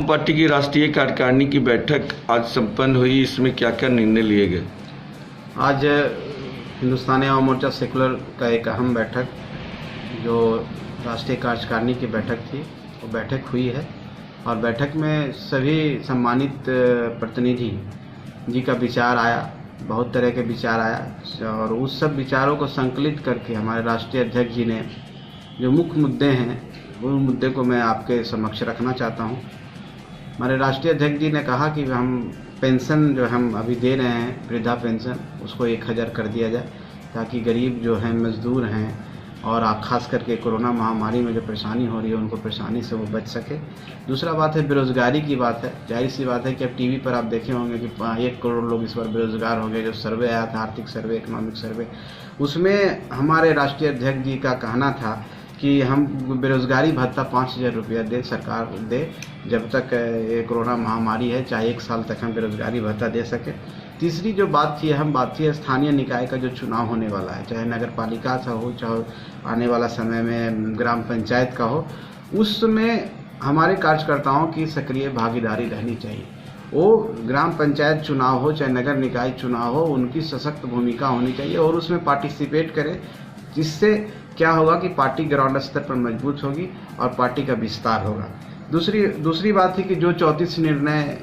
Party की राष्ट्रीय कार्यकारिणी की बैठक आज संपन्न हुई। इसमें क्या क्या निर्णय लिए गए? आज हिंदुस्तानी आवाम मोर्चा सेकुलर का एक अहम बैठक जो राष्ट्रीय कार्यकारिणी की बैठक थी वो बैठक हुई है और बैठक में सभी सम्मानित प्रतिनिधि जी का विचार आया, बहुत तरह के विचार आया और उस सब विचारों को संकलित करके हमारे राष्ट्रीय अध्यक्ष जी ने जो मुख्य मुद्दे हैं वो मुद्दे को मैं आपके समक्ष रखना चाहता हूँ। हमारे राष्ट्रीय अध्यक्ष जी ने कहा कि हम पेंशन जो हम अभी दे रहे हैं वृद्धा पेंशन उसको 1000 कर दिया जाए ताकि गरीब जो हैं मजदूर हैं और खास करके कोरोना महामारी में जो परेशानी हो रही है उनको परेशानी से वो बच सके। दूसरा बात है बेरोज़गारी की बात है। जाहिर सी बात है कि अब टीवी पर आप देखे होंगे कि 1 करोड़ लोग इस बार बेरोज़गार हो गए। जो सर्वे आया था आर्थिक सर्वे, इकोनॉमिक सर्वे, उसमें हमारे राष्ट्रीय अध्यक्ष जी का कहना था कि हम बेरोज़गारी भत्ता 5000 रुपया दे, सरकार दे, जब तक ये कोरोना महामारी है, चाहे 1 साल तक हम बेरोज़गारी भत्ता दे सके। तीसरी जो बात थी, अहम बात थी, स्थानीय निकाय का जो चुनाव होने वाला है, चाहे नगर पालिका का हो, चाहे आने वाला समय में ग्राम पंचायत का हो, उसमें हमारे कार्यकर्ताओं की सक्रिय भागीदारी रहनी चाहिए। वो ग्राम पंचायत चुनाव हो चाहे नगर निकाय चुनाव हो, उनकी सशक्त भूमिका होनी चाहिए और उसमें पार्टिसिपेट करें, जिससे क्या होगा कि पार्टी ग्राउंड स्तर पर मजबूत होगी और पार्टी का विस्तार होगा। दूसरी बात थी कि जो 34 निर्णय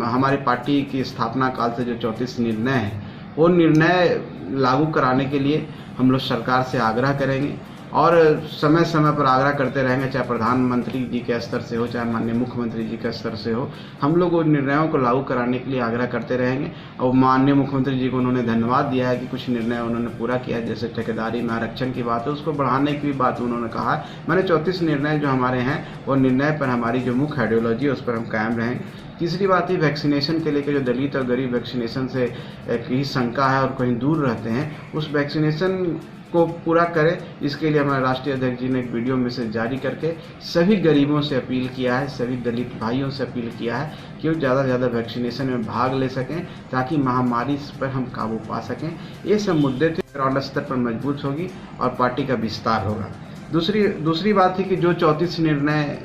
हमारी पार्टी की स्थापना काल से जो 34 निर्णय हैं वो निर्णय लागू कराने के लिए हम लोग सरकार से आग्रह करेंगे और समय समय पर आग्रह करते रहेंगे, चाहे प्रधानमंत्री जी के स्तर से हो चाहे माननीय मुख्यमंत्री जी के स्तर से हो। हम लोग उन निर्णयों को लागू कराने के लिए आग्रह करते रहेंगे और माननीय मुख्यमंत्री जी को उन्होंने धन्यवाद दिया है कि कुछ निर्णय उन्होंने पूरा किया है। जैसे ठेकेदारी में आरक्षण की बात है उसको बढ़ाने की भी बात उन्होंने कहा है। मैंने 34 निर्णय जो हमारे हैं वो निर्णय पर हमारी जो मुख्य आइडियोलॉजी है उस पर हम कायम रहेंगे। तीसरी बात ही वैक्सीनेशन के लेकर जो दलित और गरीब वैक्सीनेशन से कहीं शंका है और कहीं दूर रहते हैं, उस वैक्सीनेशन को पूरा करें। इसके लिए हमारे राष्ट्रीय अध्यक्ष जी ने एक वीडियो मैसेज जारी करके सभी गरीबों से अपील किया है, सभी दलित भाइयों से अपील किया है कि वो ज़्यादा से ज़्यादा वैक्सीनेशन में भाग ले सकें ताकि महामारी पर हम काबू पा सकें। ये सब मुद्दे थे। ग्राउंड स्तर पर मजबूत होगी और पार्टी का विस्तार होगा। दूसरी बात थी कि जो 34 निर्णय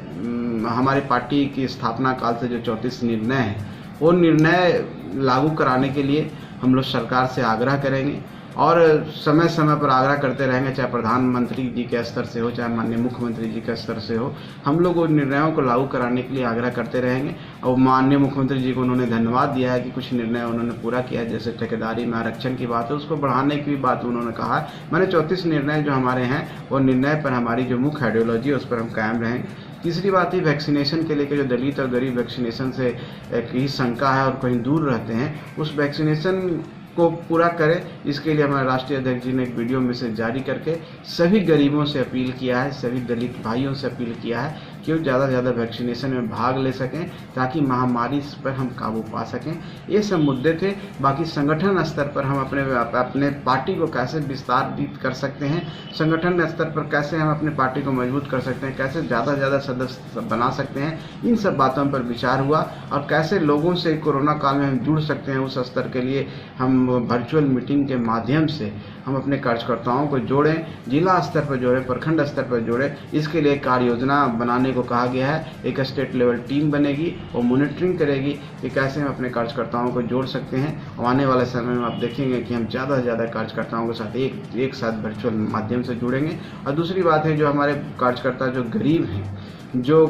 हमारी पार्टी की स्थापना काल से जो 34 निर्णय हैं वो निर्णय लागू कराने के लिए हम लोग सरकार से आग्रह करेंगे और समय समय पर आग्रह करते रहेंगे, चाहे प्रधानमंत्री जी के स्तर से हो चाहे माननीय मुख्यमंत्री जी के स्तर से हो। हम लोग उन निर्णयों को लागू कराने के लिए आग्रह करते रहेंगे और माननीय मुख्यमंत्री जी को उन्होंने धन्यवाद दिया है कि कुछ निर्णय उन्होंने पूरा किया है। जैसे ठेकेदारी में आरक्षण की बात है उसको बढ़ाने की भी बात उन्होंने कहा है। मैंने 34 निर्णय जो हमारे हैं वो निर्णय पर हमारी जो मुख्य आइडियोलॉजी है उस पर हम कायम रहेंगे। तीसरी बात ही वैक्सीनेशन के लेकर जो दलित और गरीब वैक्सीनेशन से कहीं शंका है और कहीं दूर रहते हैं, उस वैक्सीनेशन को पूरा करें। इसके लिए हमारे राष्ट्रीय अध्यक्ष जी ने एक वीडियो मैसेज जारी करके सभी गरीबों से अपील किया है, सभी दलित भाइयों से अपील किया है कि वो ज़्यादा से ज़्यादा वैक्सीनेशन में भाग ले सकें ताकि महामारी पर हम काबू पा सकें। ये सब मुद्दे थे। बाकी संगठन स्तर पर हम अपने पार्टी को कैसे विस्तारित कर सकते हैं, संगठन स्तर पर कैसे हम अपने पार्टी को मजबूत कर सकते हैं, कैसे ज़्यादा से ज़्यादा सदस्य बना सकते हैं, इन सब बातों पर विचार हुआ और कैसे लोगों से कोरोना काल में हम जुड़ सकते हैं। उस स्तर के लिए हम वर्चुअल मीटिंग के माध्यम से हम अपने कार्यकर्ताओं को जोड़ें, जिला स्तर पर जोड़ें, प्रखंड स्तर पर जोड़ें। इसके लिए कार्य योजना बनाने को कहा गया है। एक स्टेट लेवल टीम बनेगी और मॉनिटरिंग करेगी कि कैसे हम अपने कार्यकर्ताओं को जोड़ सकते हैं। और आने वाले समय में आप देखेंगे कि हम ज़्यादा से ज़्यादा कार्यकर्ताओं के साथ एक साथ वर्चुअल माध्यम से जुड़ेंगे। और दूसरी बात है, जो हमारे कार्यकर्ता जो गरीब हैं, जो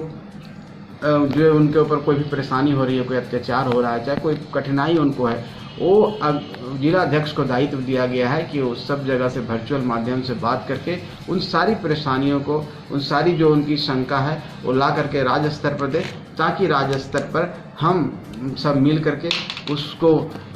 उनके ऊपर कोई भी परेशानी हो रही है, कोई अत्याचार हो रहा है, चाहे कोई कठिनाई उनको है, वो जिला अध्यक्ष को दायित्व दिया गया है कि वो सब जगह से वर्चुअल माध्यम से बात करके उन सारी परेशानियों को, उन सारी जो उनकी शंका है वो ला करके राज्य स्तर पर दे, ताकि राज्य स्तर पर हम सब मिल करके उसको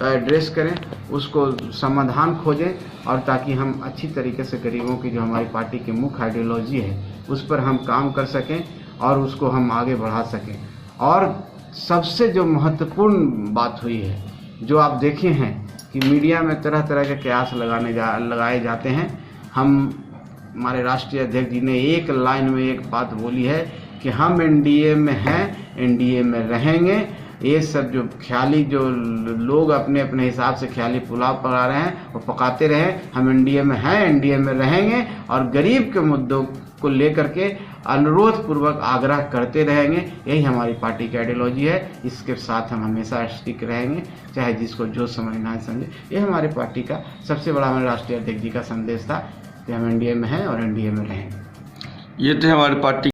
एड्रेस करें, उसको समाधान खोजें और ताकि हम अच्छी तरीके से गरीबों की जो हमारी पार्टी की मुख्य आइडियोलॉजी है उस पर हम काम कर सकें और उसको हम आगे बढ़ा सकें। और सबसे जो महत्वपूर्ण बात हुई है, जो आप देखे हैं कि मीडिया में तरह तरह के कयास लगाए जाते हैं, हमारे राष्ट्रीय अध्यक्ष जी ने एक लाइन में एक बात बोली है कि हम एनडीए में हैं, एनडीए में रहेंगे, ये सब जो ख्याली जो लोग अपने अपने हिसाब से ख्याली पुलाव पका रहे हैं वो पकाते रहें। हम एनडीए में हैं, एनडीए में रहेंगे और गरीब के मुद्दों को लेकर के अनुरोध पूर्वक आग्रह करते रहेंगे। यही हमारी पार्टी की आइडियोलॉजी है, इसके साथ हम हमेशा स्टिक रहेंगे, चाहे जिसको जो समझना है समझे। ये हमारे पार्टी का सबसे बड़ा हमारे राष्ट्रीय अध्यक्ष जी का संदेश था कि हम एनडीए में हैं और एनडीए में रहेंगे। ये थे हमारे पार्टी